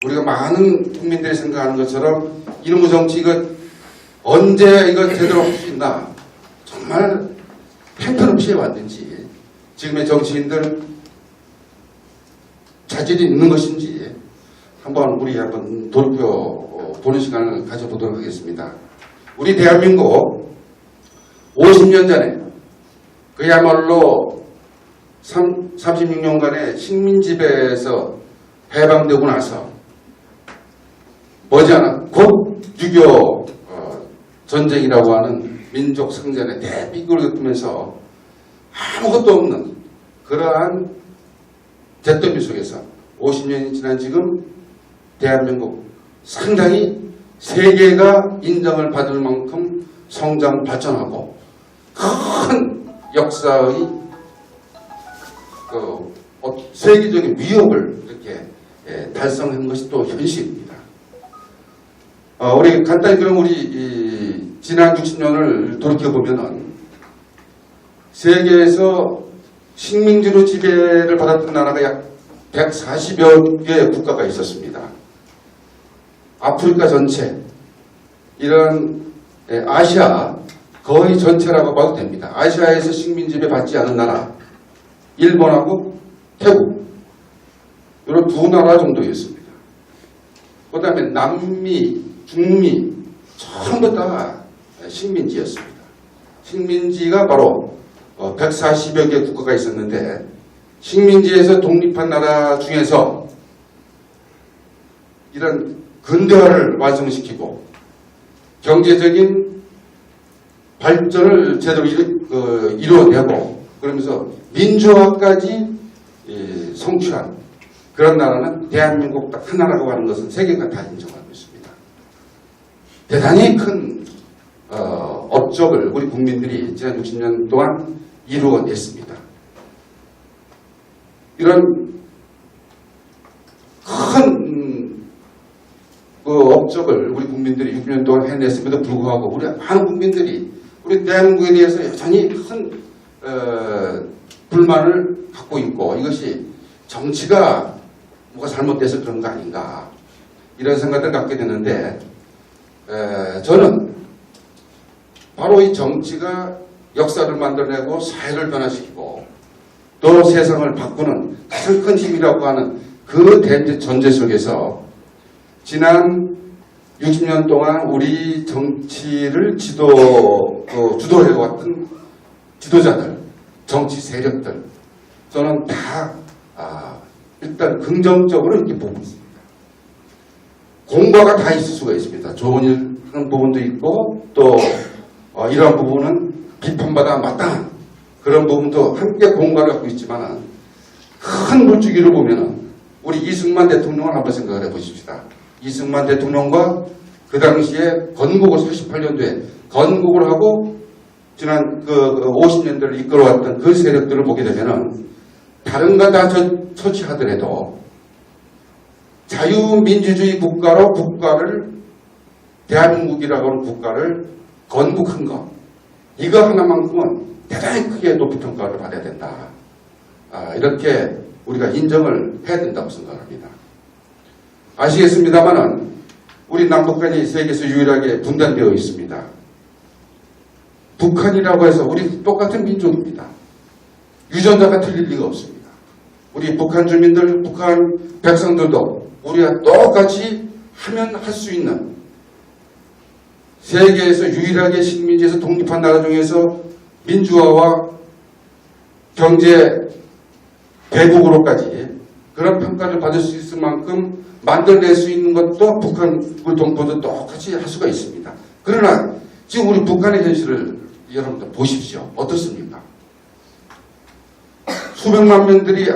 우리가 많은 국민들이 생각하는 것처럼 이놈의 정치 이거 언제 이거 제대로 할 수 있나 정말 형편없이 해왔는지 지금의 정치인들 자질이 있는 것인지 우리 한번 돌이켜보는 시간을 가져보도록 하겠습니다. 우리 대한민국 50년 전에 그야말로 36년간의 식민지배에서 해방되고 나서 머지않아 곧 6.25 전쟁이라고 하는 민족 상전의 대비극을 겪으면서 아무것도 없는 그러한 잿더미 속에서 50년이 지난 지금 대한민국 상당히 세계가 인정을 받을 만큼 성장 발전하고 큰 역사의 세계적인 위협을 이렇게 달성한 것이 또 현실입니다. 우리 간단히 그럼 우리 지난 60년을 돌이켜보면은 세계에서 식민지로 지배를 받았던 나라가 약 140여 개의 국가가 있었습니다. 아프리카 전체, 이런 아시아 거의 전체라고 봐도 됩니다. 아시아에서 식민지배 받지 않은 나라, 일본하고 태국, 이런 두 나라 정도였습니다. 그 다음에 남미, 중미, 전부 다 식민지였습니다. 식민지가 바로 140여 개 국가가 있었는데 식민지에서 독립한 나라 중에서 이런 근대화를 완성시키고 경제적인 발전을 제대로 이루어내고 그러면서 민주화까지 성취한 그런 나라는 대한민국 딱 하나라고 하는 것은 세계가 다 인정하고 있습니다. 대단히 큰 업적을 우리 국민들이 지난 60년 동안 이루어냈습니다. 이런 큰 업적을 우리 국민들이 6년 동안 해냈음에도 불구하고 우리 많은 국민들이 우리 대한민국에 대해서 여전히 큰 불만을 갖고 있고 이것이 정치가 뭐가 잘못돼서 그런 거 아닌가 이런 생각을 갖게 되는데 저는 바로 이 정치가 역사를 만들어내고 사회를 변화시키고 또 세상을 바꾸는 가장 큰 힘이라고 하는 그 전제 속에서 지난 60년 동안 우리 정치를 주도해왔던 지도자들, 정치 세력들 저는 다 일단 긍정적으로 이렇게 보고 있습니다. 공과가 다 있을 수가 있습니다. 좋은 일 하는 부분도 있고 또 이러한 부분은 비판받아 마땅한 그런 부분도 함께 공과를 갖고 있지만 큰 물줄기를 보면은 우리 이승만 대통령을 한번 생각을 해보십시다. 이승만 대통령과 그 당시에 건국을 48년도에 건국을 하고 지난 그 50년대를 이끌어왔던 그 세력들을 보게 되면은 다른 거 다 처치하더라도 자유민주주의 국가를 대한민국이라고 하는 국가를 건국한 것 이거 하나만큼은 대단히 크게 높이 평가를 받아야 된다. 이렇게 우리가 인정을 해야 된다고 생각합니다. 아시겠습니다만은 우리 남북한이 세계에서 유일하게 분단되어 있습니다. 북한이라고 해서 우리 똑같은 민족입니다. 유전자가 틀릴 리가 없습니다. 우리 북한 주민들, 북한 백성들도 우리가 똑같이 하면 할 수 있는 세계에서 유일하게 식민지에서 독립한 나라 중에서 민주화와 경제 대국으로까지 그런 평가를 받을 수 있을 만큼 만들어낼 수 있는 것도 북한 동포도 똑같이 할 수가 있습니다. 그러나 지금 우리 북한의 현실을 여러분들 보십시오. 어떻습니까? 수백만 명들이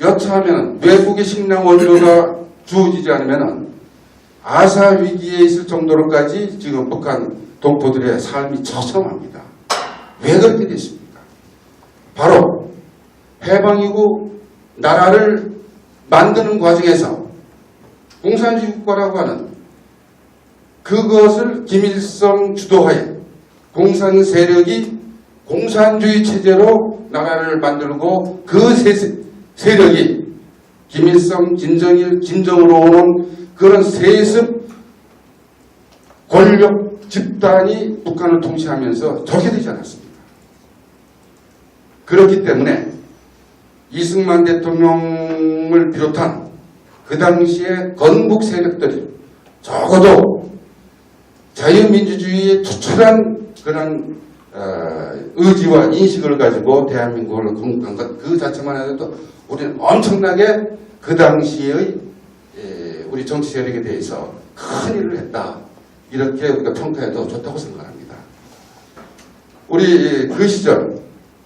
여차하면 외국의 식량 원료가 주어지지 않으면 아사 위기에 있을 정도로까지 지금 북한 동포들의 삶이 처참합니다. 왜 그렇게 됐습니까? 바로 해방이고 나라를 만드는 과정에서 공산주의 국가라고 하는 그것을 김일성 주도하에 공산 세력이 공산주의 체제로 나라를 만들고 그 세력이 김일성, 김정일, 김정으로 오는 그런 세습 권력 집단이 북한을 통치하면서 저게 되지 않았습니까? 그렇기 때문에 이승만 대통령을 비롯한 그 당시에 건국 세력들이 적어도 자유민주주의에 투철한 그런 의지와 인식을 가지고 대한민국을 건국한 것 그 자체만 해도 우리는 엄청나게 그 당시의 우리 정치 세력에 대해서 큰 일을 했다. 이렇게 우리가 평가해도 좋다고 생각합니다. 우리 그 시절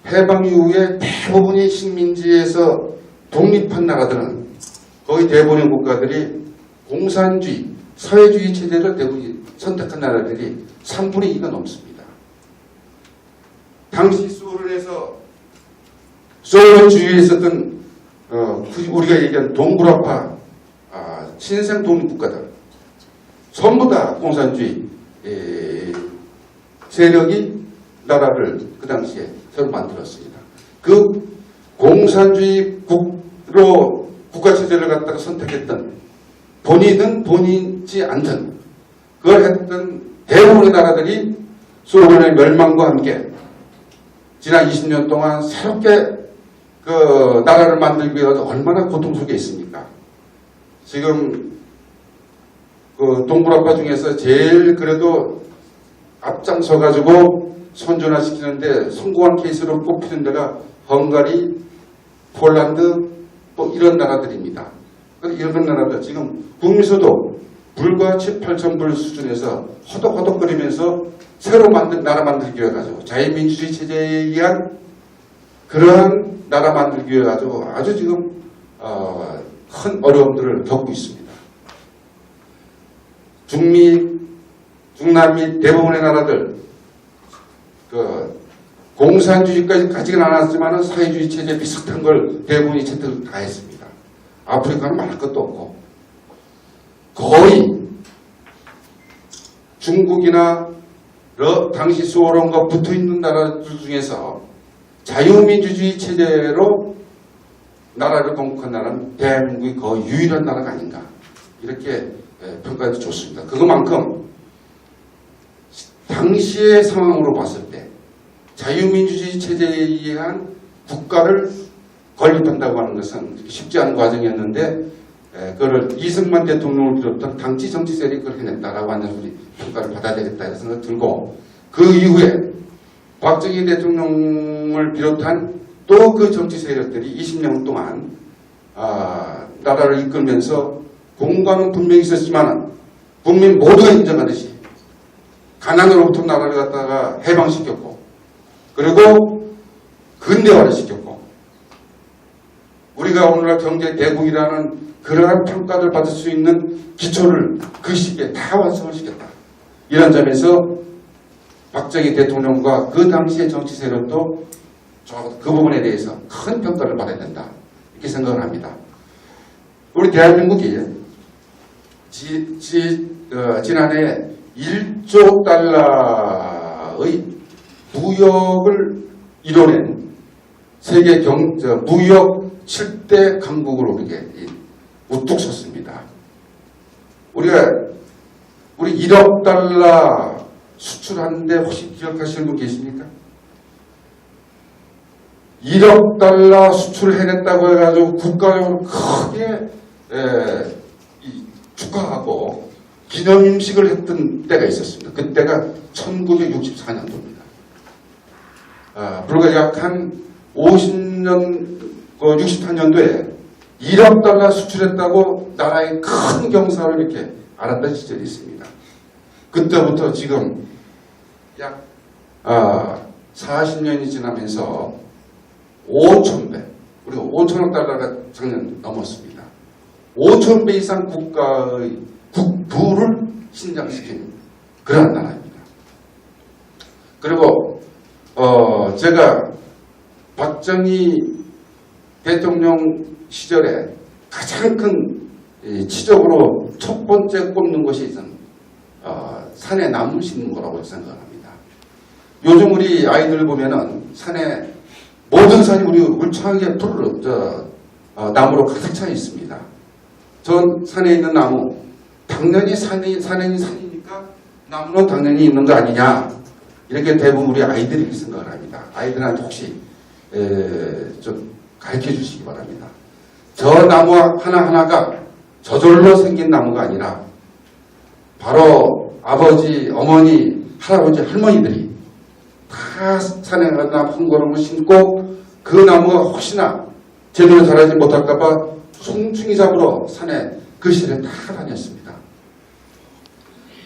해방 이후에 대부분의 식민지에서 독립한 나라들은 거의 대부분의 국가들이 공산주의, 사회주의 체제를 대부분 선택한 나라들이 3분의 2가 넘습니다. 당시 소련주의에 있었던 우리가 얘기한 동구라파 신생 독립국가들 전부 다 공산주의 세력이 나라를 그 당시에 새로 만들었습니다. 그 공산주의 국로 국가체제를 갖다가 선택했던 본인은 본인지 않든 그걸 했던 대부분의 나라들이 소련의 멸망과 함께 지난 20년 동안 새롭게 그 나라를 만들기 위해서 얼마나 고통 속에 있습니까? 지금 그 동북아파 중에서 제일 그래도 앞장서 가지고 선진화시키는데 성공한 케이스로 꼽히는 데가 헝가리, 폴란드 또 이런 나라들입니다. 이런 나라들 지금 북미서도 불과 7, 8천 불 수준에서 허덕허덕거리면서 새로 만든 나라 만들기 위해 가지고 자유민주주의 체제에 의한 그러한 나라 만들기 위해 가지고 아주 지금 큰 어려움들을 겪고 있습니다. 중미, 중남미 대부분의 나라들 그 공산주의까지 가지는 않았지만 사회주의 체제 비슷한 걸 대부분이 채택을 다 했습니다. 아프리카는 말할 것도 없고 거의 중국이나 당시 소련과 붙어있는 나라들 중에서 자유민주주의 체제로 나라를 건국한 나라는 대한민국이 거의 유일한 나라가 아닌가 이렇게 평가해도 좋습니다. 그것만큼 당시의 상황으로 봤을 때 자유민주주의 체제에 의한 국가를 건립한다고 하는 것은 쉽지 않은 과정이었는데 그걸 이승만 대통령을 비롯한 당시 정치 세력이 그걸 해냈다라고 하는 우리 평가를 받아야 되겠다 이런 생각이 들고 그 이후에 박정희 대통령을 비롯한 또 그 정치 세력들이 20년 동안 나라를 이끌면서 공과는 분명히 있었지만 국민 모두가 인정하듯이 가난으로부터 나라를 갖다가 해방시켰고 그리고 근대화를 시켰고 우리가 오늘날 경제 대국이라는 그러한 평가를 받을 수 있는 기초를 그 시기에 다 완성을 시켰다. 이런 점에서 박정희 대통령과 그 당시의 정치 세력도 그 부분에 대해서 큰 평가를 받아야 된다. 이렇게 생각을 합니다. 우리 대한민국이 지난해 1조 달러의 무역을 이뤄낸 세계 무역 7대 강국으로 이렇게 우뚝 섰습니다. 우리 1억 달러 수출하는데 혹시 기억하시는 분 계십니까? 1억 달러 수출해냈다고 해가지고 국가적으로 크게 축하하고 기념임식을 했던 때가 있었습니다. 그때가 1964년도입니다. 불과 약 한 50년, 64년도에 1억 달러 수출했다고 나라의 큰 경사를 이렇게 알았던 시절이 있습니다. 그때부터 지금 약 40년이 지나면서 5,000배, 우리가 5천억 달러가 작년 넘었습니다. 5,000배 이상 국가의 국부를 신장시킨 그런 나라입니다. 그리고 제가 박정희 대통령 시절에 가장 큰 치적으로 첫 번째 꼽는 것이 산에 나무를 심는 거라고 생각합니다. 요즘 우리 아이들 보면은 산에 모든 산이 우리 울창하게 나무로 가득 차 있습니다. 전 산에 있는 나무, 당연히 산이니까 나무는 당연히 있는 거 아니냐, 이렇게 대부분 우리 아이들이 생각을 합니다. 아이들한테 혹시 좀 가르쳐 주시기 바랍니다. 저 나무 하나하나가 저절로 생긴 나무가 아니라 바로 아버지, 어머니, 할아버지, 할머니들이 다 산에 가다 한 걸음을 신고 그 나무가 혹시나 제대로 자라지 못할까봐 송충이 잡으러 산에 그 시절에 다 다녔습니다.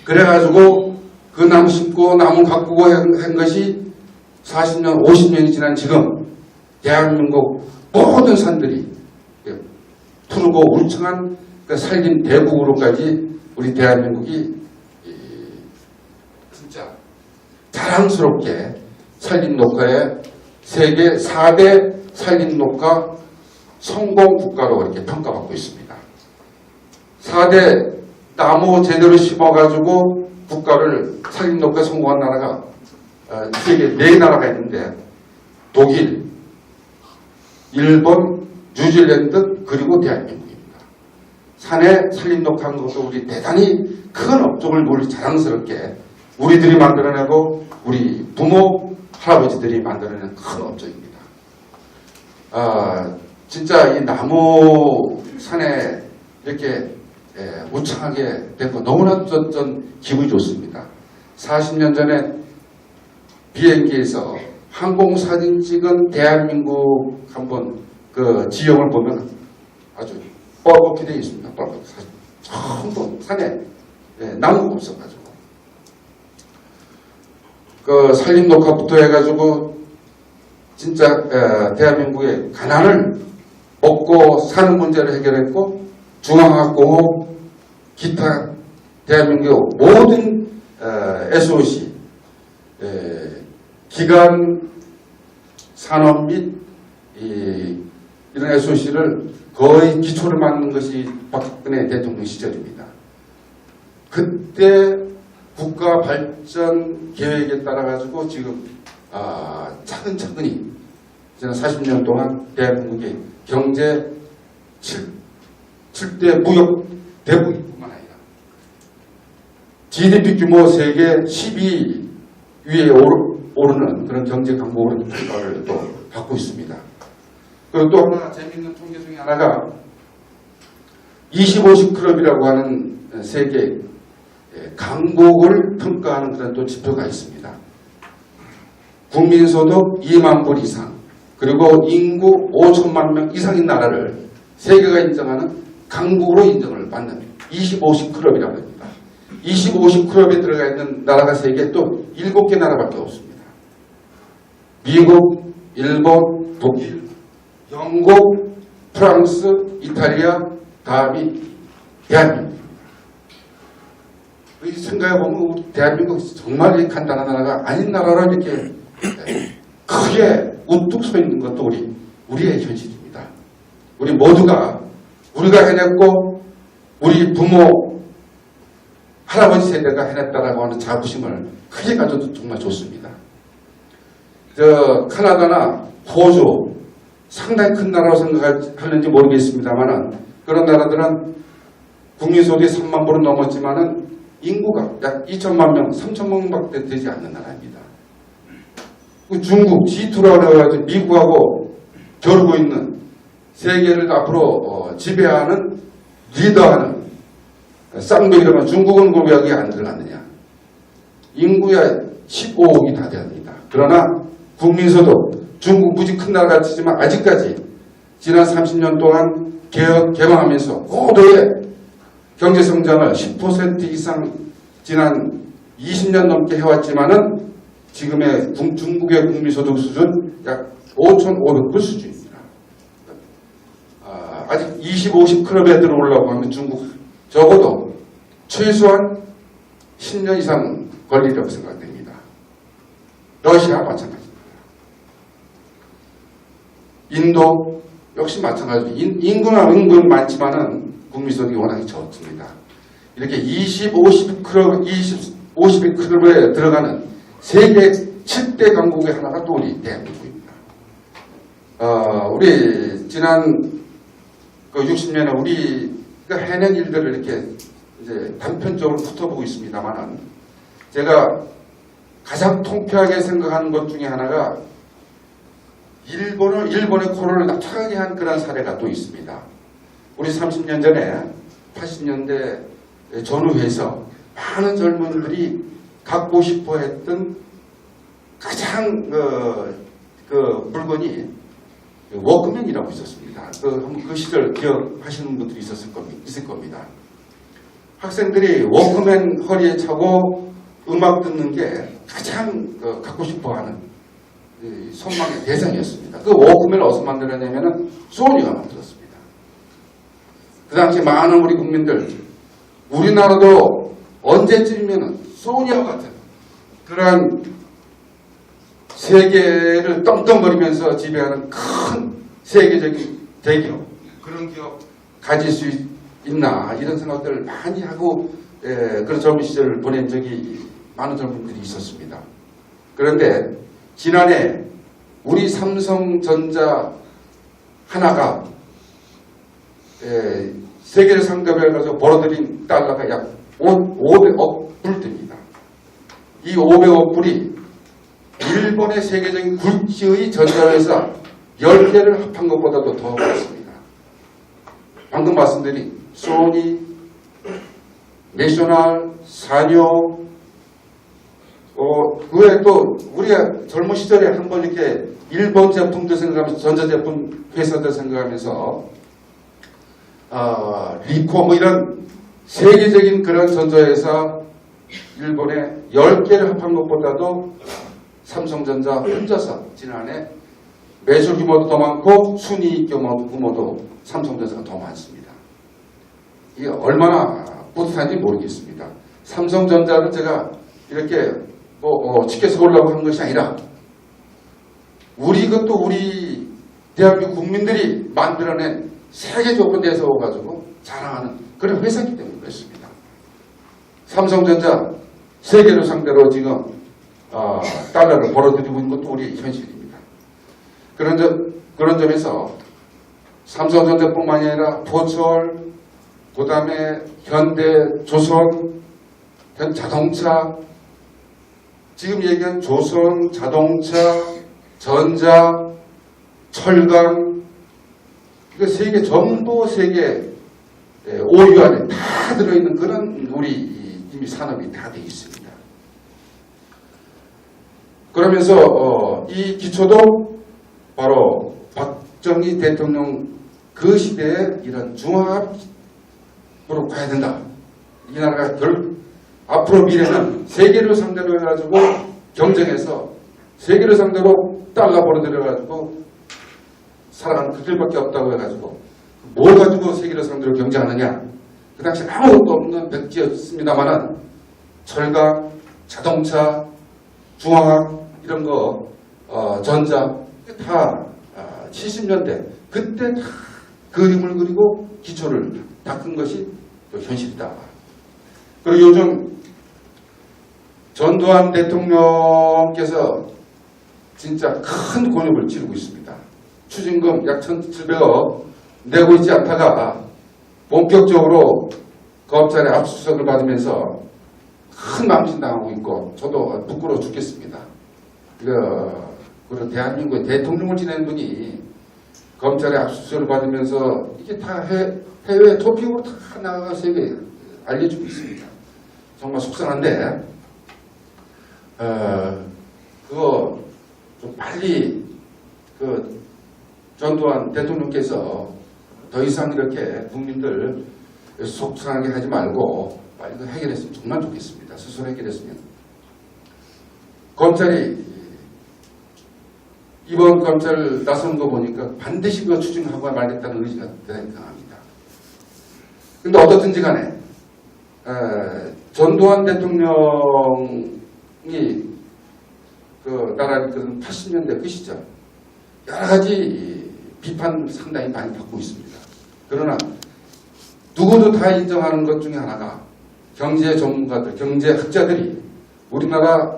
그래가지고 그 나무 심고 나무 가꾸고 한 것이 40년, 50년이 지난 지금 대한민국 모든 산들이 푸르고 울창한 그 산림 대국으로까지 우리 대한민국이 진짜 자랑스럽게 산림녹화의 세계 4대 산림녹화 성공국가로 이렇게 평가받고 있습니다. 4대 나무 제대로 심어가지고 국가를 산림녹화에 성공한 나라가 세계 4나라가 있는데 독일, 일본, 뉴질랜드, 그리고 대한민국입니다. 산에 산림녹화한 것도 우리 대단히 큰 업적을 우리 자랑스럽게 우리들이 만들어내고 우리 부모, 할아버지들이 만들어낸 큰 업적입니다. 진짜 이 나무 산에 이렇게 우창하게 된 거 너무나 전 기분이 좋습니다. 40년 전에 비행기에서 항공사진 찍은 대한민국 한번 그 지형을 보면 아주 뻘겋게 되어 있습니다. 뻘겋게. 전부 산에 나무가 없어가지고. 그 산림녹화부터 해가지고 진짜 대한민국의 가난을 먹고 사는 문제를 해결했고 중앙학공업, 기타 대한민국 모든 SOC, 기간 산업 및 이런 SOC를 거의 기초를 만든 것이 박근혜 대통령 시절입니다. 그때 국가 발전 계획에 따라 가지고 지금 차근차근히 지난 40년 동안 대한민국의 경제 7대 무역 대국뿐만 아니라 GDP 규모 세계 12 위에 오르는 그런 경제 강국으로 평가를 또 받고 있습니다. 그리고 또 하나 재미있는 통계 중에 하나가 25시 클럽이라고 하는 세계 강국을 평가하는 그런 또 지표가 있습니다. 국민소득 2만 불 이상, 그리고 인구 5천만 명 이상인 나라를 세계가 인정하는 강국으로 인정을 받는 25시 클럽이라고 합니다. 25시 클럽에 들어가 있는 나라가 세계 또 7개 나라밖에 없습니다. 미국, 일본, 독일, 영국, 프랑스, 이탈리아, 다음이 대한민국입니다. 생각해보면 우리 대한민국이 정말 간단한 나라가 아닌 나라로 이렇게 크게 우뚝 서 있는 것도 우리의 현실입니다. 우리 모두가 우리가 해냈고 우리 부모, 할아버지 세대가 해냈다라고 하는 자부심을 크게 가져도 정말 좋습니다. 캐나다나 호주, 상당히 큰 나라로 생각하는지 모르겠습니다만은 그런 나라들은 국민소득이 3만 불은 넘었지만은 인구가 약 2천만 명, 3천만 명밖에 되지 않는 나라입니다. 중국, G2라고 해가지고 미국하고 겨루고 있는 세계를 앞으로 지배하는, 리더하는 쌍둥이라면 중국은 그 여기 안 들어갔느냐. 인구야 15억이 다 됩니다. 그러나 국민소득, 중국 무지 큰 나라 같지만 아직까지 지난 30년 동안 개방하면서 고도의 경제성장을 10% 이상 지난 20년 넘게 해왔지만은 지금의 중국의 국민소득 수준 약 5,500불 수준입니다. 아직 20, 50 클럽에 들어오려고 하면 중국 적어도 최소한 10년 이상 걸리려고 생각됩니다. 러시아 마찬가지입니다. 인도 역시 마찬가지로 인구는 많지만은 국민소득이 워낙 적습니다. 이렇게 20, 50 클럽에 들어가는 세계 7대 강국의 하나가 또 우리 대한민국입니다. 우리 지난 그 60년에 우리가 해낸 일들을 이렇게 이제 단편적으로 훑어보고 있습니다만은 제가 가장 통쾌하게 생각하는 것 중에 하나가 일본의 코를 나타나게 한 그런 사례가 또 있습니다. 우리 30년 전에 80년대 전후에서 많은 젊은들이 갖고 싶어 했던 가장 그 물건이 워크맨이라고 있었습니다. 그 시절 기억하시는 분들이 있을 겁니다. 학생들이 워크맨 허리에 차고 음악 듣는 게 가장 갖고 싶어 하는 소망의 대상이었습니다. 그 워크맨을 어디서 만들었냐면 소니가 만들었습니다. 그 당시 많은 우리 국민들, 우리나라도 언제쯤이면 소니와 같은 그러한 세계를 떵떵거리면서 지배하는 큰 세계적인 대기업, 그런 기업 가질 수 있나 이런 생각들을 많이 하고 그런 젊은 시절을 보낸 적이 많은 젊은들이 있었습니다. 그런데 지난해 우리 삼성전자 하나가 세계를 상대로 해가지고 벌어들인 달러가 약 500억 불 됩니다. 이 500억 불이 일본의 세계적인 굴지의 전자회사 10개를 합한 것보다도 더 많습니다. 방금 말씀드린 소니, 내셔널, 산요, 그 외에 또 우리가 젊은 시절에 한번 이렇게 일본 제품들 생각하면서 전자제품 회사들 생각하면서 리코 뭐 이런 세계적인 그런 전자회사 일본에 10개를 합한 것보다도 삼성전자 혼자서 지난해 매출 규모도 더 많고 순이익 규모도 삼성전자가 더 많습니다. 이게 얼마나 뿌듯한지 모르겠습니다. 삼성전자를 제가 이렇게 치켜서 보려고 한 것이 아니라 우리 대한민국 국민들이 만들어낸 세계적으로 내세워가지고 자랑하는 그런 회사이기 때문에 그렇습니다. 삼성전자 세계를 상대로 지금 달러를 벌어들이고 있는 것도 우리의 현실입니다. 그런 점에서 삼성전자뿐만이 아니라 포철, 그 다음에 현대, 조선, 자동차, 지금 얘기한 조선, 자동차, 전자, 철강, 이거 세계 전부 세계 5위 안에 다 들어있는 그런 우리 이미 산업이 다 되어 있습니다. 그러면서 이 기초도 바로 박정희 대통령 그 시대에 이런 중화합으로 가야 된다. 이 나라가 앞으로 미래는 세계를 상대로 해가지고 경쟁해서 세계를 상대로 달러 벌어들여가지고 살아가는 그 길밖에 없다고 해가지고 뭘 가지고 세계를 상대로 경쟁하느냐. 그 당시 아무것도 없는 백지였습니다만은 철강, 자동차, 중화학 이런 거 전자 다 70년대 그때 다 그림을 그리고 기초를 닦은 것이 현실이다. 그리고 요즘 전두환 대통령께서 진짜 큰 곤욕을 치르고 있습니다. 추징금 약 1,700억 내고 있지 않다가 본격적으로 검찰의 압수수색을 받으면서 큰 망신당하고 있고 저도 부끄러워 죽겠습니다. 그런 대한민국의 대통령을 지낸 분이 검찰의 압수수색을 받으면서 이게 다 해외 토픽으로 다 나가서 알려주고 있습니다. 정말 속상한데 그거 좀 빨리 전두환 대통령께서 더 이상 이렇게 국민들 속상하게 하지 말고 빨리 해결했으면 정말 좋겠습니다. 스스로 해결했으면. 검찰이 이번 검찰 나선 거 보니까 반드시 그거 추징하고 말겠다는 의지가 대단히 강합니다. 근데 어떻든지 간에 전두환 대통령이 나라를 이끄는 80년대 그 시절 여러 가지 비판 상당히 많이 받고 있습니다. 그러나 누구도 다 인정하는 것 중에 하나가 경제 전문가들, 경제학자들이 우리나라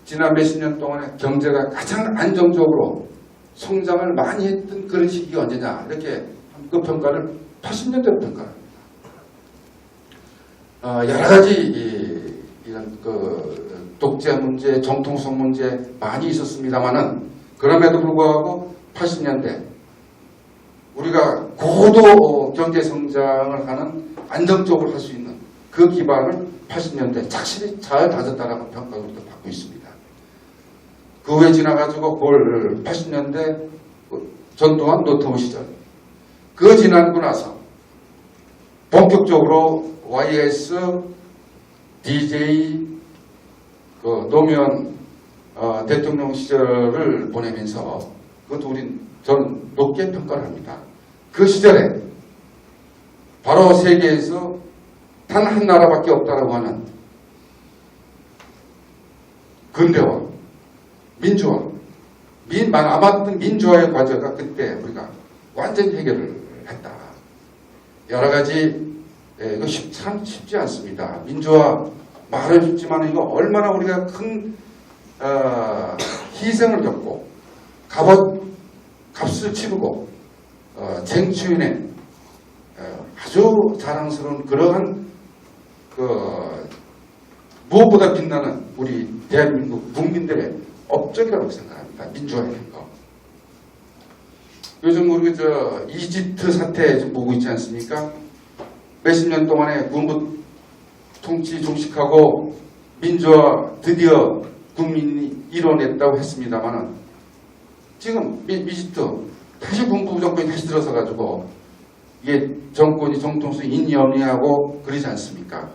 지난 몇십 년 동안에 경제가 가장 안정적으로 성장을 많이 했던 그런 시기가 언제냐 이렇게 그 평가를 80년대 평가합니다. 여러 가지 이런 독재 문제, 정통성 문제 많이 있었습니다만은 그럼에도 불구하고 80년대 우리가 고도 경제 성장을 하는 안정적으로 할 수 있는 그 기반을 80년대 착실히 잘 다졌다라는 평가를 받고 있습니다. 그 후에 지나가지고 80년대 전두환 노태우 시절 그 지나고 나서 본격적으로 YS, DJ, 노무현 대통령 시절을 보내면서 그것도 저는 높게 평가를 합니다. 그 시절에 바로 세계에서 단 한 나라밖에 없다라고 하는 근대화, 민주화, 남았던 민주화의 과제가 그때 우리가 완전히 해결을 했다. 여러 가지 이거 참 쉽지 않습니다. 민주화 말은 쉽지만 이거 얼마나 우리가 큰 희생을 겪고 값을 치르고 쟁취해낸 아주 자랑스러운 그러한 무엇보다 빛나는 우리 대한민국 국민들의 업적이라고 생각합니다. 민주화라는 거. 요즘 우리 이집트 사태 좀 보고 있지 않습니까? 몇십 년 동안의 군부 통치 종식하고 민주화 드디어 국민이 이뤄냈다고 했습니다만은 지금 이집트 다시 군부 정권이 다시 들어서 가지고 이게 정권이 정통성이 인연이하고 그러지 않습니까?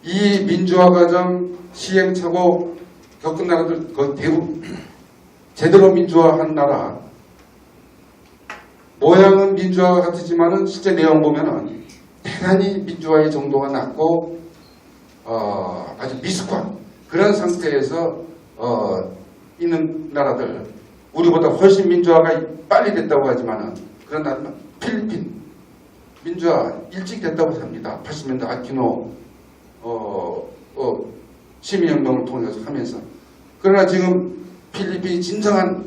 이 민주화 과정 시행착오 겪은 나라들 거의 대부분 제대로 민주화한 나라 모양은 민주화와 같지만은 실제 내용 보면은 대단히 민주화의 정도가 낮고 아주 미숙한 그런 상태에서 있는 나라들 우리보다 훨씬 민주화가 빨리 됐다고 하지만은 그런 나라는 필리핀 민주화 일찍 됐다고 합니다. 80년대 아키노 시민혁명을 통해서 하면서 그러나 지금 필리핀이 진정한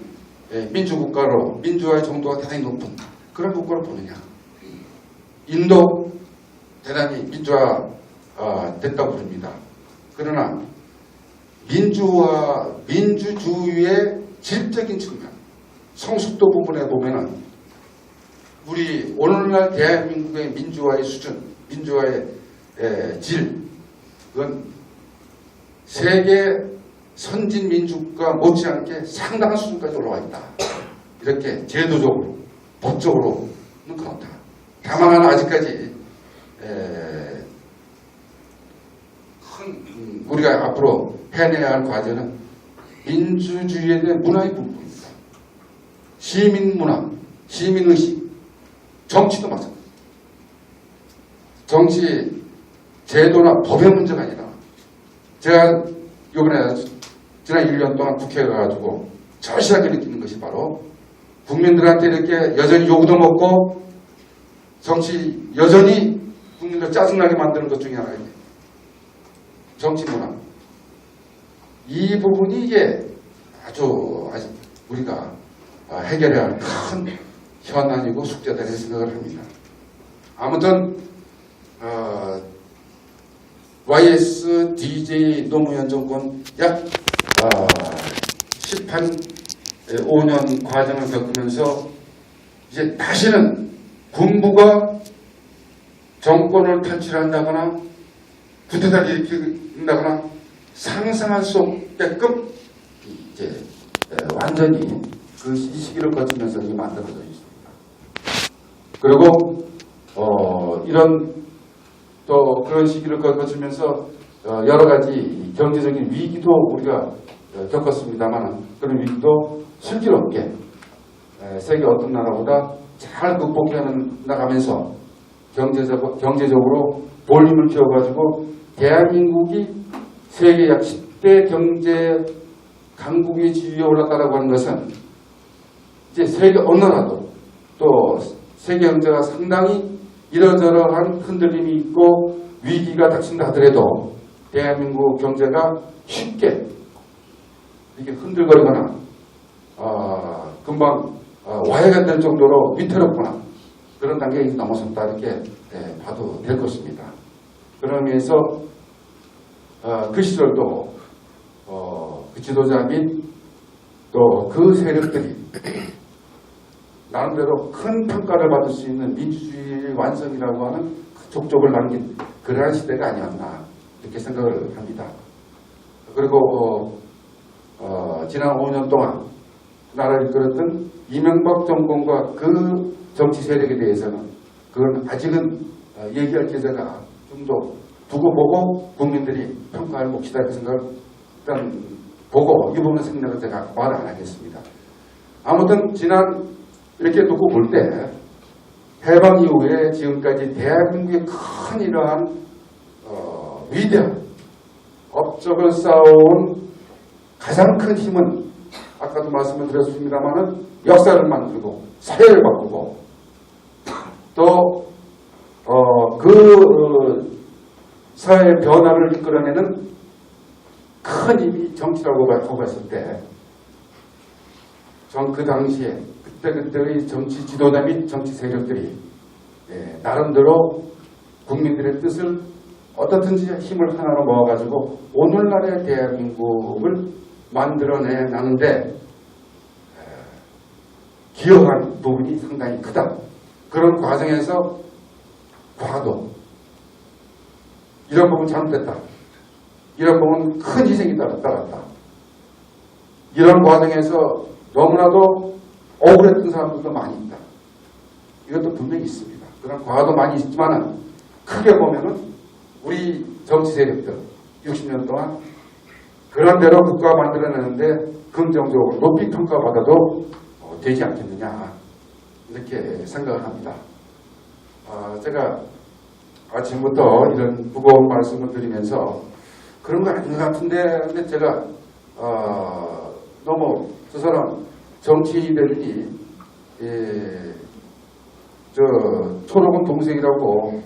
민주국가로 민주화의 정도가 대단히 높은 그런 국가로 보느냐. 인도 대단히 민주화 됐다고 봅니다. 그러나 민주주의의 질적인 측면, 성숙도 부분에 보면은 우리 오늘날 대한민국의 민주화의 수준, 민주화의 질, 그건 세계 선진 민주국가 못지않게 상당한 수준까지 올라와 있다. 이렇게 제도적으로, 법적으로는 그렇다. 다만 아직까지 우리가 앞으로 해내야 할 과제는 민주주의에 대한 문화의 부분입니다. 시민문화, 시민의식, 정치도 마찬가지입니다. 정치 제도나 법의 문제가 아니라 제가 이번에 지난 1년 동안 국회에 가가지고 절실하게 느끼는 것이 바로 국민들한테 이렇게 여전히 요구도 먹고 정치 여전히 국민들 짜증나게 만드는 것 중에 하나입니다. 정치 문화. 이 부분이 이게 아주 우리가 해결해야 할 큰 현안이고 숙제다 이렇게 생각을 합니다. 아무튼 YS, DJ 노무현 정권 약 15년 과정을 겪으면서 이제 다시는 군부가 정권을 탈취한다거나 구태타를 일으킨다거나 상상할 수 없게끔 이제 완전히 이 시기를 거치면서 이게 만들어져 있습니다. 그리고 이런 또 그런 시기를 거치면서 여러 가지 경제적인 위기도 우리가 겪었습니다만 그런 위기도 슬기롭게 세계 어떤 나라보다 잘 극복해 나가면서 경제적으로 볼륨을 키워가지고 대한민국이 세계 약 10대 경제 강국의 지위에 올랐다라고 하는 것은 이제 세계 어느 나라도 또 세계 경제가 상당히 이러저러한 흔들림이 있고 위기가 닥친다 하더라도 대한민국 경제가 쉽게 이렇게 흔들거리거나 금방 와해가 될 정도로 위태롭거나 그런 단계에 넘어섰다 이렇게 봐도 될 것입니다. 그러면서 그 시절도 그 지도자 및 또 그 세력들이 나름대로 큰 평가를 받을 수 있는 민주주의 완성이라고 하는 그 족적을 남긴 그러한 시대가 아니었나 이렇게 생각을 합니다. 그리고 지난 5년 동안 나라를 이끌었던 이명박 정권과 그 정치 세력에 대해서는 그건 아직은 얘기할 기세가 좀 더 두고 보고 국민들이 평가할 몫이다 이렇게 생각을 일단 보고 이 부분의 생각을 제가 말을 안 하겠습니다. 아무튼 지난 이렇게 두고 볼 때 해방 이후에 지금까지 대한민국의 큰 이러한 위대한 업적을 쌓아온 가장 큰 힘은 아까도 말씀을 드렸습니다마는 역사를 만들고 사회를 바꾸고 또 그 사회의 변화를 이끌어내는 큰 힘이 정치라고 봤을 때 그 당시에 그때의 정치 지도자 및 정치 세력들이 나름대로 국민들의 뜻을 어떻든지 힘을 하나로 모아가지고 오늘날의 대한민국을 만들어내 나는데 기여한 부분이 상당히 크다. 그런 과정에서 과도 이런 부분 잘못됐다. 이런 부분 큰 희생이 따랐다. 이런 과정에서 너무나도 억울했던 사람들도 많이 있다. 이것도 분명히 있습니다. 그런 과도 많이 있지만은 크게 보면은 우리 정치 세력들 60년 동안 그런 대로 국가 만들어내는데 긍정적으로 높이 평가받아도 되지 않겠느냐 이렇게 생각을 합니다. 제가 아침부터 이런 무거운 말씀을 드리면서 그런 거 아닌 것 같은데 근데 제가 너무 저 사람 정치인들이 초록은 동생이라고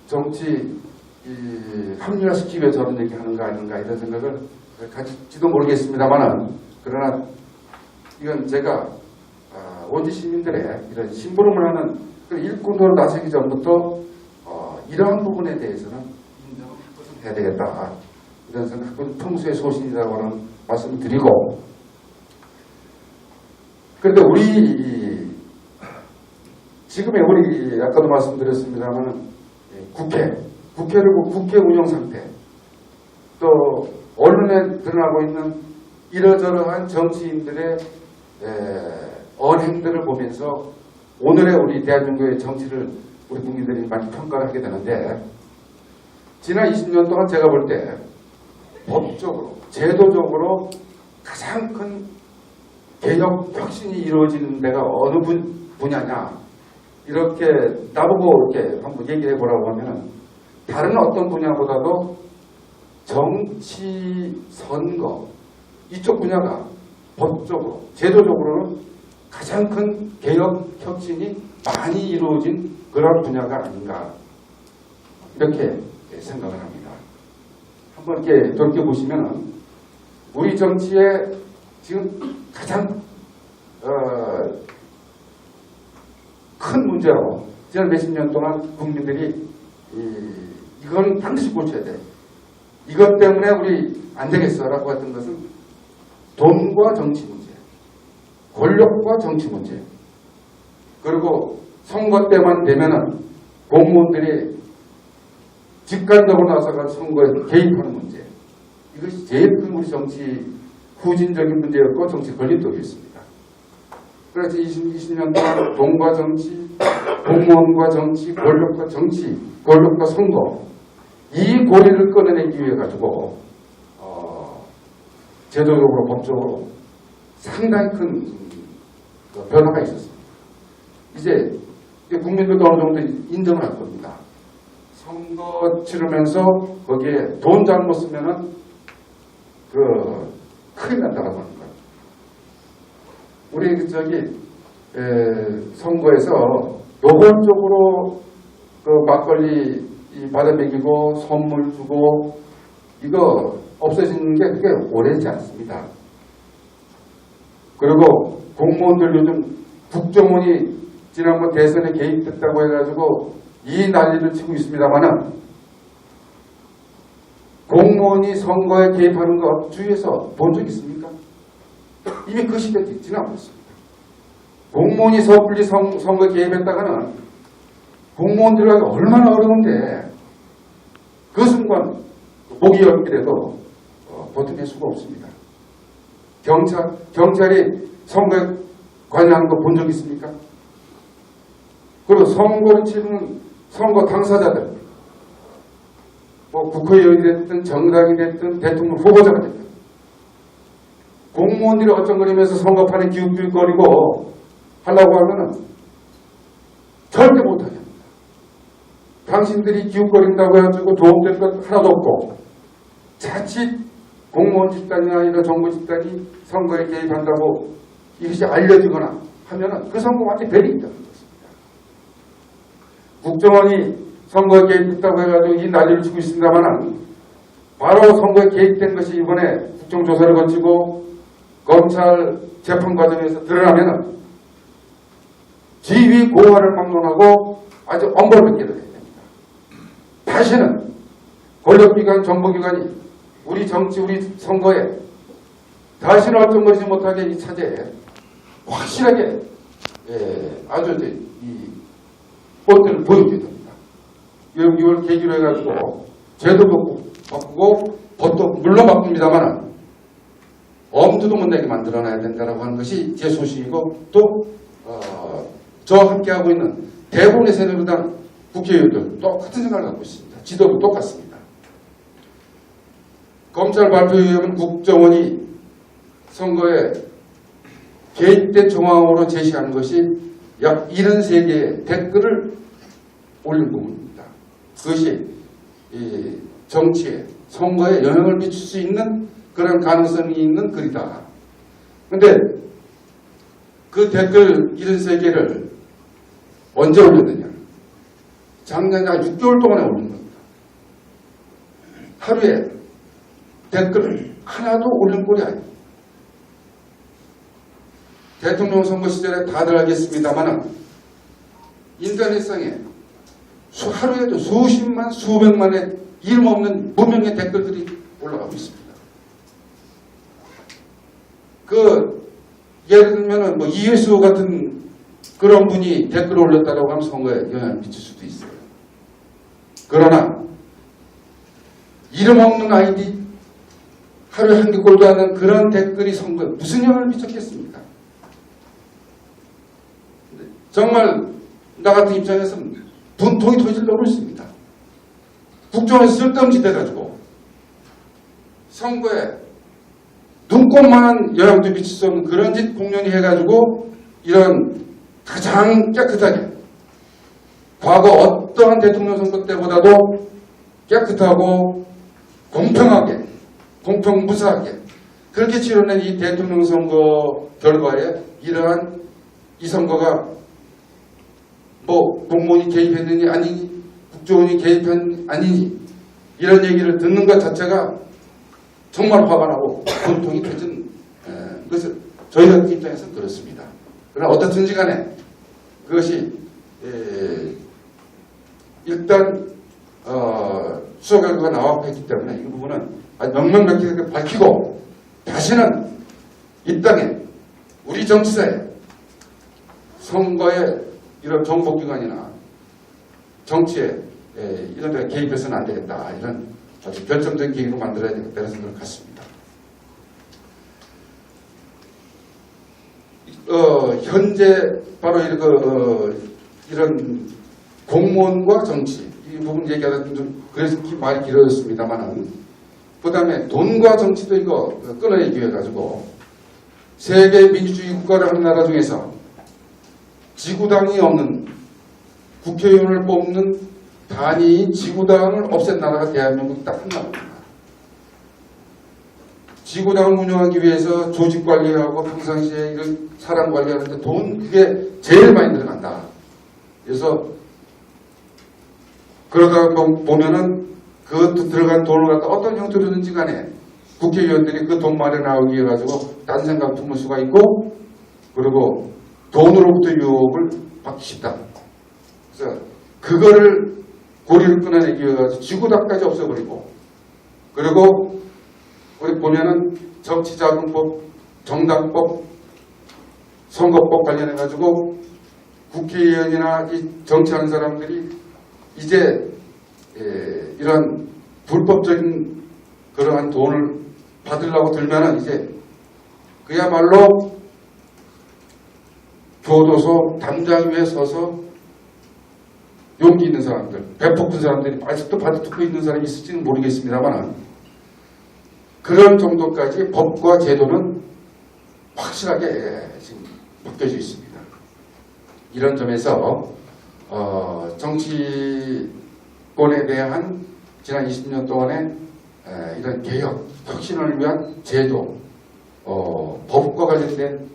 정치 합리화시키기 위해서 저런 얘기하는 거 아닌가 이런 생각을 가질지도 모르겠습니다만은 그러나 이건 제가 원주 시민들의 이런 심부름을 하는 일꾼으로 나서기 전부터 이러한 부분에 대해서는 인정을 해야 되겠다 이런 생각은 평소의 소신이라고 하는 말씀을 드리고 그런데 우리 지금의 우리 아까도 말씀드렸습니다만 국회를 국회 운영 상태 또 언론에 드러나고 있는 이러저러한 정치인들의 언행들을 보면서 오늘의 우리 대한민국의 정치를 우리 국민들이 많이 평가를 하게 되는데 지난 20년 동안 제가 볼 때 법적으로 제도적으로 가장 큰 개혁 혁신이 이루어지는 데가 어느 분야냐 이렇게 나보고 이렇게 한번 얘기해 보라고 하면 다른 어떤 분야보다도 정치 선거 이쪽 분야가 법적으로 제도적으로는 가장 큰 개혁 혁신이 많이 이루어진 그런 분야가 아닌가 이렇게 생각을 합니다. 한번 이렇게 돌이켜보시면 우리 정치의 지금 가장 큰 문제로 지난 몇십 년 동안 국민들이 이건 반드시 고쳐야 돼. 이것 때문에 우리 안 되겠어라고 했던 것은 돈과 정치 문제, 권력과 정치 문제, 그리고 선거 때만 되면은 공무원들이 직간접으로 나서가 선거에 개입하는 문제. 이것이 제일 큰 우리 정치 후진적인 문제였고 정치 걸림돌이었습니다. 그래서 20년 동안 돈과 정치, 공무원과 정치, 권력과 정치, 권력과 선거 이 고리를 끊어내기 위해 가지고 제도적으로 법적으로 상당히 큰 변화가 있었습니다. 이제 국민들도 어느 정도 인정을 할 겁니다. 선거 치르면서 거기에 돈 잘못 쓰면은 큰일 난다고 하는 거예요. 우리 선거에서 노골적으로 막걸리 받아 먹이고 선물 주고 이거 없어지는 게 그렇게 오래지 않습니다. 그리고 공무원들 요즘 국정원이 지난번 대선에 개입됐다고 해가지고 이 난리를 치고 있습니다만은 공무원이 선거에 개입하는 것 주위에서 본 적 있습니까? 이미 그 시대 지나버렸습니다. 공무원이 섣불리 선거에 개입했다가는 공무원 들어가기 얼마나 어려운데 그 순간 목이 열기라도 버텨낼 수가 없습니다. 경찰이 선거에 관여하는 거 본 적 있습니까? 그리고 선거를 치르는 선거 당사자들, 뭐 국회의원이 됐든 정당이 됐든 대통령 후보자가 됐든 공무원들이 어쩡거리면서 선거판에 기웃기웃거리고 하려고 하면은 절대 못하게 합니다. 당신들이 기웃거린다고 해가지고 도움될 것 하나도 없고 자칫 공무원 집단이나 이런 정부 집단이 선거에 개입한다고 이것이 알려지거나 하면은 그 선거 완전히 베리있다는 것입니다. 국정원이 선거에 개입했다고 해가지고 이 난리를 치고 있습니다만은 바로 선거에 개입된 것이 이번에 국정조사를 거치고 검찰 재판 과정에서 드러나면은 지휘 고하를 막론하고 아주 엄벌받게 해야 됩니다. 다시는 권력기관, 정보기관이 우리 정치, 우리 선거에 다시는 얼쩡거리지 못하게 이 차제에 확실하게 아주 이 꼴들을 보여줘야 됩니다. 이걸 계기로 해가지고 제도도 바꾸고 법도 물론 바꿉니다만 엄두도 못 내게 만들어놔야 된다고 하는 것이 제 소식이고 또 저와 함께하고 있는 대부분의 새누리당 국회의원들 똑같은 생각을 갖고 있습니다. 지도부 똑같습니다. 검찰 발표에 의하면 국정원이 선거에 개입된 정황으로 제시하는 것이 약 73개의 댓글을 올린 부분입니다. 그것이 이 정치에 선거에 영향을 미칠 수 있는 그런 가능성이 있는 글이다. 그런데 그 댓글 73개를 언제 올렸느냐? 작년에 6개월 동안에 올린 겁니다. 하루에 댓글을 하나도 올린 꼴이 아니에요. 대통령 선거 시절에 다들 알겠습니다만은 인터넷상에 하루에도 수십만, 수백만의 이름 없는 무명의 댓글들이 올라가고 있습니다. 예를 들면은 이해수 같은 그런 분이 댓글을 올렸다고 하면 선거에 영향을 미칠 수도 있어요. 그러나 이름 없는 아이디 하루에 한 개 꼴도 하는 그런 댓글이 선거에 무슨 영향을 미쳤겠습니까? 정말 나 같은 입장에서는 분통이 터질 너무 있습니다. 국정원에서 쓸데없는 짓 해가지고 선거에 눈꼽만한 영향도 미칠 수 없는 그런 짓 공연히 해가지고 이런 가장 깨끗하게 과거 어떠한 대통령 선거 때보다도 깨끗하고 공평하게 공평무사하게 그렇게 치러낸 이 대통령 선거 결과에 이러한 이 선거가 공무원이 개입했느니 아니니 국정원이 개입한 아니니 이런 얘기를 듣는 것 자체가 정말 화가 나고 분통이 터진 것을 저희 같은 입장에서는 그렇습니다. 그러나 어떻든지 간에 그것이 일단 수사 결과가 나왔고 했기 때문에 이 부분은 아주 명명백백하게 밝히고 다시는 이 땅에 우리 정치사에 선거에 이런 정보기관이나 정치에 이런 데 개입해서는 안 되겠다. 이런 아주 결정적인 계기로 만들어야 되겠다는 생각을 갖습니다. 현재 바로 이런 공무원과 정치 이 부분 얘기하다 그래서 말이 길어졌습니다만은 그 다음에 돈과 정치도 이거 끊어내기 위해 가지고 세계 민주주의 국가를 하는 나라 중에서 지구당이 없는 국회의원을 뽑는 단위인 지구당을 없앤 나라가 대한민국이 딱 한 나라입니다. 지구당을 운영하기 위해서 조직 관리하고 평상시에 이런 사람 관리하는데 그게 제일 많이 들어간다. 그래서 그러다 보면은 그 들어간 돈을 갖다 어떤 형태로든지 간에 국회의원들이 그 돈 마련하기 위해 가지고 딴 생각 품을 수가 있고 그리고 돈으로부터 유혹을 받기 쉽다. 그래서 그거를 고리를 끊어내기 위해서 지구답까지 없애버리고, 그리고 우리 보면은 정치자금법, 정당법, 선거법 관련해가지고 국회의원이나 이 정치하는 사람들이 이제 이런 불법적인 그러한 돈을 받으려고 들면은 이제 그야말로 교도소 담장 위에 서서 용기 있는 사람들, 배 폭픈 사람들이 아직도 바디 뚫고 있는 사람이 있을지는 모르겠습니다만 그런 정도까지 법과 제도는 확실하게 지금 바뀌어져 있습니다. 이런 점에서 정치권에 대한 지난 20년 동안의 이런 개혁, 혁신을 위한 제도, 법과 관련된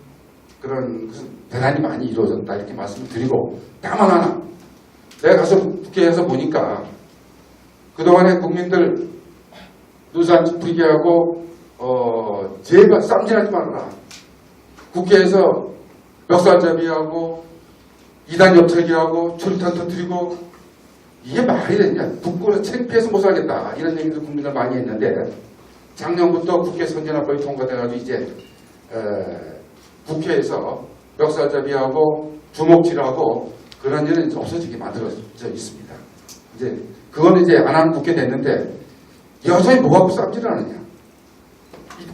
그런 것은 대단히 많이 이루어졌다 이렇게 말씀을 드리고, 다만 하나 내가 가서 국회에서 보니까 그동안에 국민들 눈살 찌푸리게 하고 제발 쌈질하지 말아라, 국회에서 멱살잡이하고 이단 협착이하고 출입탄 터뜨리고 이게 말이 되냐, 북구는 창피해서 못 살겠다 이런 얘기를 국민들 많이 했는데, 작년부터 국회 선진화법이 통과돼가지고 이제 국회에서 멱살잡이하고 주먹질하고 그런 일은 이제 없어지게 만들어져 있습니다. 이제 그거는 이제 안 하는 국회 됐는데 여전히 뭐 갖고 싸움질을 하느냐,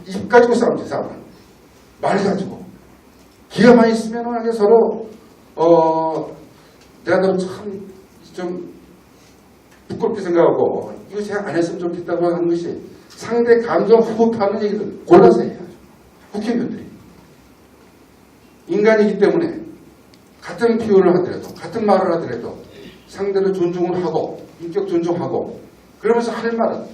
입 가지고 싸움질, 싸움을 말 가지고 기회만 있으면 하게 서로 내가 너 참 좀 부끄럽게 생각하고 이거 제가 안 했으면 좋겠다고 하는 것이 상대 감정 호흡하는 얘기를 골라서 해야죠. 국회의원들이 인간이기 때문에 같은 표현을 하더라도 같은 말을 하더라도 상대를 존중을 하고 인격 존중하고 그러면서 할 말은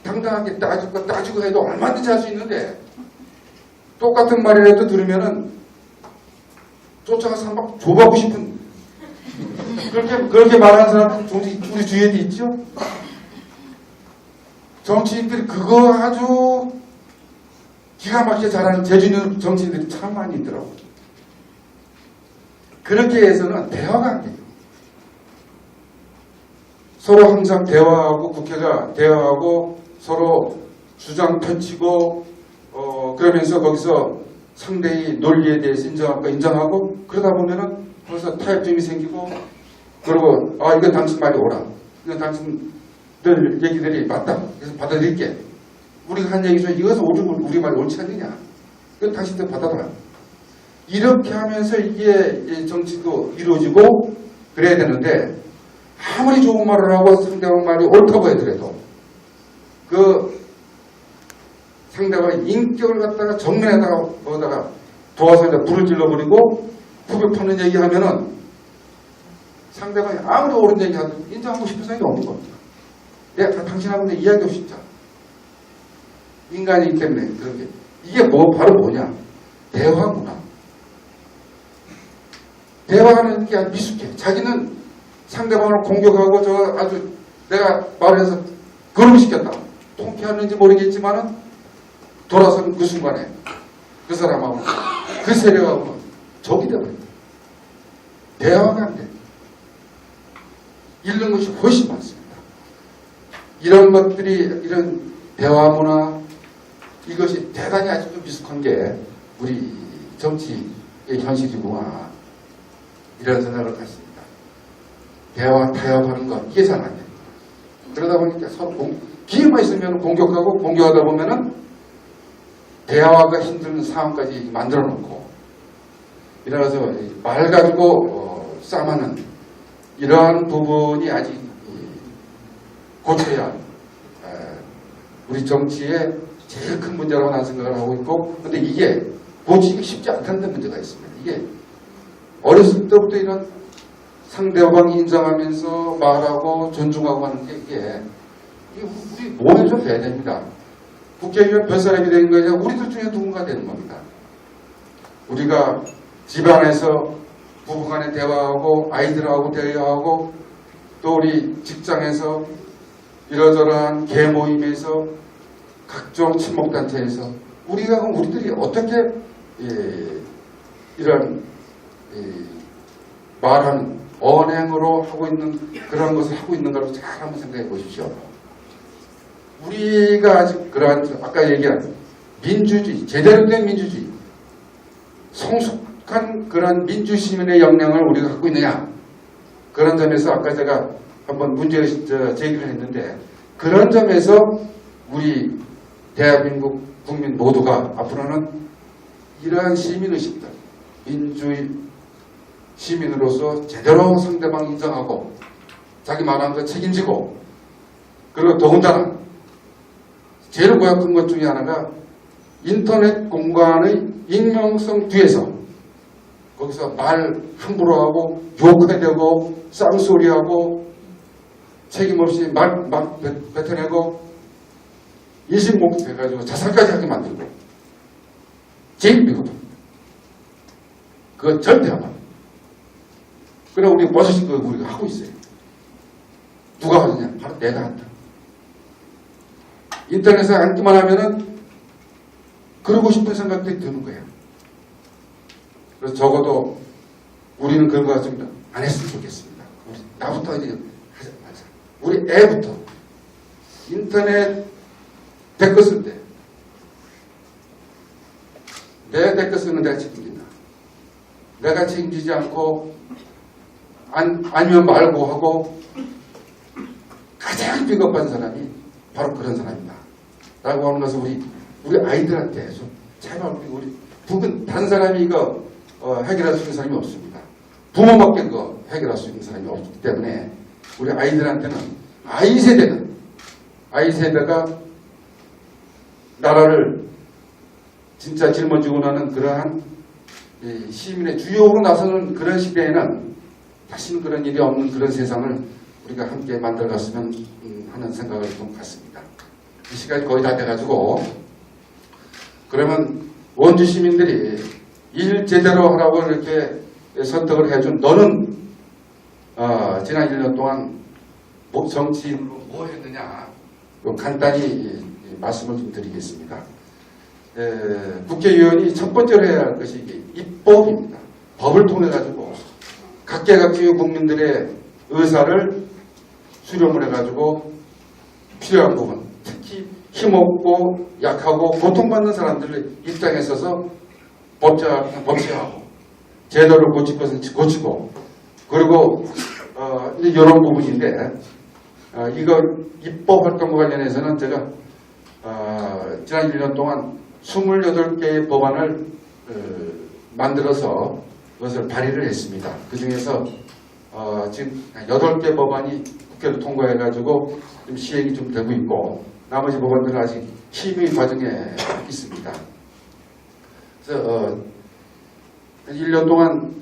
당당하게 따지고 해도 얼마든지 할 수 있는데, 똑같은 말이라도 들으면은 쫓아가서 막 줘보고 싶은 그렇게 말하는 사람 우리 주위에도 있죠. 정치인들이 그거 아주 기가 막히게 잘하는 재주 있는 정치인들이 참 많이 있더라고요. 그렇게 해서는 대화가 안 돼요. 서로 항상 대화하고, 국회가 대화하고 서로 주장 펼치고 그러면서 거기서 상대의 논리에 대해서 인정하고 그러다 보면은 벌써 타협점이 생기고, 그리고 이건 당신 말이 옳아, 이건 당신들 얘기들이 맞다, 그래서 받아들일게, 우리가 한 얘기 중에 이것은 우리 말이 옳지 않느냐, 이건 당신들 받아들라, 이렇게 하면서 이게 정치도 이루어지고 그래야 되는데, 아무리 좋은 말을 하고 상대방 말이 옳다고 하더라도 그 상대방의 인격을 갖다가 정면에다가 도와서 불을 질러버리고 후벼 파는 얘기하면은 상대방이 아무리 옳은 얘기하도 인정하고 싶은 생각이 없는 겁니다. 내가 당신하고 이야기하고 싶다. 인간이기 때문에 그렇게. 이게 바로 뭐냐? 대화구나. 대화하는 게 아주 미숙해. 자기는 상대방을 공격하고 아주 내가 말해서 거름시켰다, 통쾌하는지 모르겠지만은 돌아서는 그 순간에 그 사람하고 그 세력하고 적이 되버립니다. 대화가 안 돼. 잃는 것이 훨씬 많습니다. 이런 것들이, 이런 대화 문화, 이것이 대단히 아직도 미숙한 게 우리 정치의 현실이구나, 이런 생각을 갖습니다. 대화, 타협하는 것, 이게 잘 안 됩니다. 그러다 보니까 서로 기회만 있으면 공격하고, 공격하다 보면은 대화가 힘든 상황까지 만들어 놓고, 이래서 말 가지고 싸움하는 이러한 부분이 아직 고쳐야 우리 정치의 제일 큰 문제라고 난 생각을 하고 있고, 근데 이게 고치기 쉽지 않다는 문제가 있습니다. 이게 어렸을 때부터 이런 상대방 인정하면서 말하고 존중하고 하는 게 이게 우리 몸에 좀 돼야 됩니다. 국회의원 몇 사람이 되는 거냐? 우리들 중에 누군가 되는 겁니다. 우리가 집안에서 부부간에 대화하고, 아이들하고 대화하고, 또 우리 직장에서 이러저러한 개모임에서, 각종 친목단체에서 우리들이 어떻게 이런 말하는 언행으로 하고 있는 그런 것을 하고 있는가로 잘 한번 생각해 보십시오. 우리가 아직 그러한 아까 얘기한 민주주의, 제대로 된 민주주의, 성숙한 그런 민주시민의 역량을 우리가 갖고 있느냐, 그런 점에서 아까 제가 한번 문제를 제기를 했는데, 그런 점에서 우리 대한민국 국민 모두가 앞으로는 이러한 시민의식들, 민주의 시민으로서 제대로 상대방 인정하고 자기 말하는 거 책임지고, 그리고 더군다나 제일 고약한 것 중에 하나가 인터넷 공간의 익명성 뒤에서 거기서 말 함부로 하고 욕해대고 쌍소리하고 책임없이 말 막 뱉어내고 인신공격해가지고 자살까지 하게 만들고 제일 미거든. 그거 절대 안 합니다. 그래 우리 버섯이 그거 우리가 하고 있어요. 누가 하느냐? 바로 내가 한다. 인터넷에 앉기만 하면은 그러고 싶은 생각들이 드는 거예요. 그래서 적어도 우리는 그런 거 좀 안 했으면 좋겠습니다. 나부터 이제 하자. 우리 애부터 인터넷 댓글 쓸 때 내 댓글 쓰는 내가 책임진다. 내가 책임지지 않고 아니면 말고 하고 가장 비겁한 사람이 바로 그런 사람이다 라고 하는 것을 우리 아이들한테 좀 제발 우리 부분 다른 사람이 이거 해결할 수 있는 사람이 없습니다. 부모밖에 그거 해결할 수 있는 사람이 없기 때문에 우리 아이들한테는 아이 세대가 나라를 진짜 짊어지고 나는 그러한 시민의 주역으로 나서는 그런 시대에는 다시는 그런 일이 없는 그런 세상을 우리가 함께 만들어갔으면 하는 생각을 좀 갖습니다. 이 시간이 거의 다 돼가지고 그러면 원주 시민들이 일 제대로 하라고 이렇게 선택을 해준 너는 지난 1년 동안 정치인으로 뭐 했느냐 간단히 말씀을 좀 드리겠습니다. 국회의원이 첫 번째로 해야 할 것이 입법입니다. 법을 통해 가지고 각계각층의 국민들의 의사를 수렴을 해가지고 필요한 부분, 특히 힘없고 약하고 고통받는 사람들의 입장에 서서 법제하고 제도를 고칠 것은 고치고, 그리고 이런 부분인데 이거 입법 활동과 관련해서는 제가 지난 1년 동안 28개의 법안을 만들어서 그것을 발의를 했습니다. 그 중에서 지금 8개 법안이 국회로 통과해가지고 좀 시행이 좀 되고 있고, 나머지 법안들은 아직 심의 과정에 있습니다. 그래서 1년 동안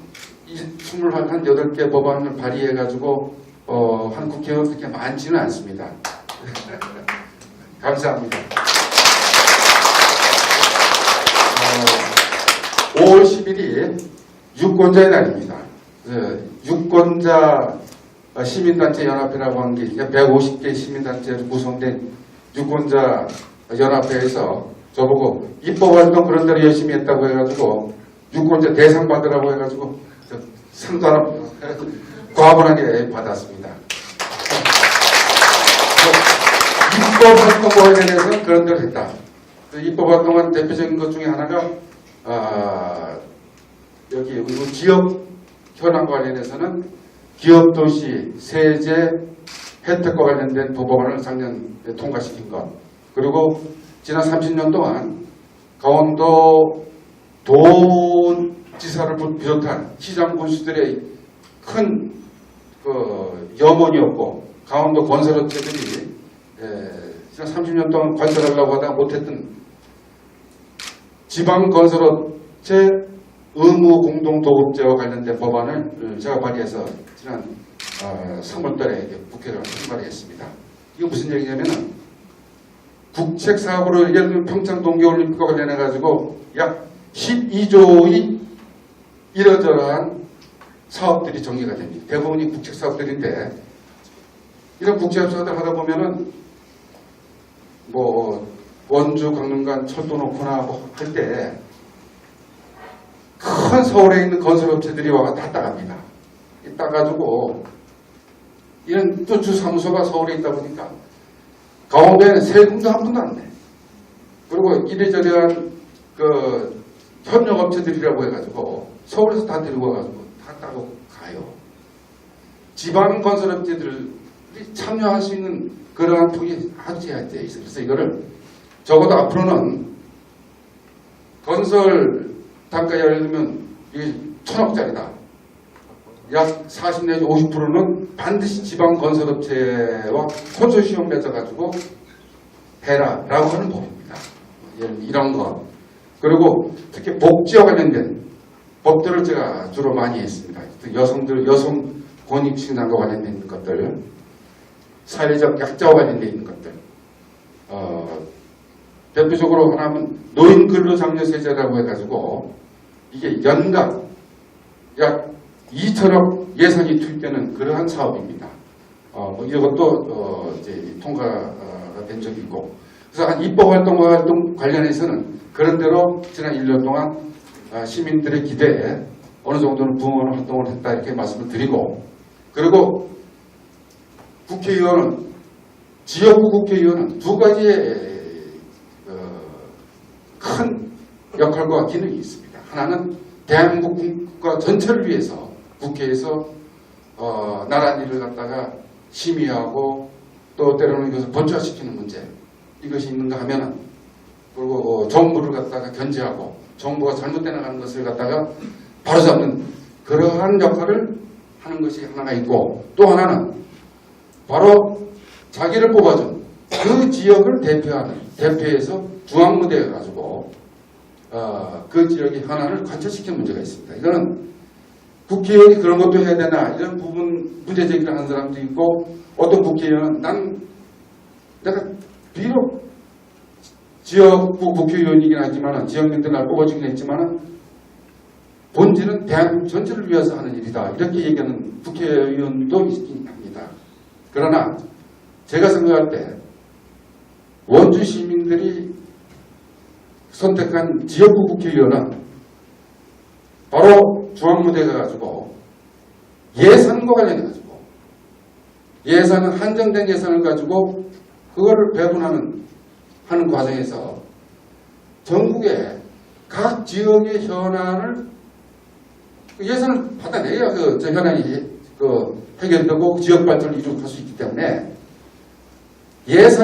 28개 법안을 발의해가지고 한 국회의원 그렇게 많지는 않습니다. 감사합니다. 5월 10일이 유권자의 날입니다. 유권자 시민단체 연합회라고 하는 게 150개 시민단체로 구성된 유권자 연합회에서 저보고 입법활동 그런 대로 열심히 했다고 해가지고 유권자 대상 받으라고 해가지고 상도 하나 과분하게 받았습니다. 입법활동과 관련해서는 그런 대로 했다. 입법활동은 대표적인 것 중에 하나가 여기 지역 현황과 관련해서는 기업도시 세제 혜택과 관련된 법안을 작년에 통과시킨 것, 그리고 지난 30년 동안 강원도 도지사를 비롯한 시장 군수들의 큰 염원이었고, 강원도 건설업체들이 지난 30년 동안 건설하려고 하다가 못했던 지방건설업체 의무 공동도급제와 관련된 법안을 제가 발의해서 지난 3월달에 국회를 통과했습니다. 이거 무슨 얘기냐면은 국책사업으로 예를 들면 평창 동계올림픽과 관련해가지고 약 12조의 이러저러한 사업들이 정리가 됩니다. 대부분이 국책사업들인데, 이런 국책사업들 하다 보면은 원주 강릉간 철도 놓거나 할 때 큰 큰 서울에 있는 건설업체들이 와가 다 따갑니다. 따가지고 이런 또 주사무소가 서울에 있다 보니까 강원도에는 세금도 한 푼도 안 내. 그리고 이래저래한 그 협력업체들이라고 해가지고 서울에서 다 데리고 와가지고 다 따고 가요. 지방 건설업체들이 참여할 수 있는 그러한 통이 아주 제한되어 있어요. 그래서 이거를 적어도 앞으로는 건설 단가 예를 들면 이게 1,000억짜리다. 약 40 내지 50%는 반드시 지방 건설업체와 콘소시엄 맺어가지고 해라라고 하는 법입니다. 이런 거. 그리고 특히 복지와 관련된 법들을 제가 주로 많이 했습니다. 여성 권익신장과 관련된 것들, 사회적 약자와 관련된 있는 것들. 대표적으로 하나는 노인 근로장려세제라고 해가지고 이게 연간 약 2천억 예산이 투입되는 그러한 사업입니다. 뭐 이것도 이제 통과가 된 적이 있고, 그래서 한 입법활동 관련해서는 그런 대로 지난 1년 동안 시민들의 기대에 어느 정도는 부응하는 활동을 했다 이렇게 말씀을 드리고, 그리고 국회의원은 지역구 국회의원은 두 가지의 큰 역할과 기능이 있습니다. 하나는 대한민국 국가 전체를 위해서 국회에서 나란 일을 갖다가 심의하고 또 때로는 이것을 번처화시키는 문제, 이것이 있는가 하면은, 그리고 정부를 갖다가 견제하고 정부가 잘못돼 나가는 것을 갖다가 바로잡는 그러한 역할을 하는 것이 하나가 있고, 또 하나는 바로 자기를 뽑아준 그 지역을 대표해서 중앙무대에 가지고 그 지역의 현안을 관철시키는 문제가 있습니다. 이거는 국회의원이 그런 것도 해야 되나 이런 부분 문제 제기를 하는 사람도 있고, 어떤 국회의원은 내가 비록 지역구 국회의원이긴 하지만 지역민들 날 뽑아주긴 했지만 본질은 대한민국 전체를 위해서 하는 일이다 이렇게 얘기하는 국회의원도 있긴 합니다. 그러나 제가 생각할 때 원주 시민들이 선택한 지역구 국회의원은 바로 중앙무대가 가지고 예산과 관련해가지고 예산은 한정된 예산을 가지고 그거를 배분하는 과정에서 전국의 각 지역의 현안을 예산을 받아내야 저 현안이 해결되고 지역 발전을 이루어갈 수 있기 때문에 예산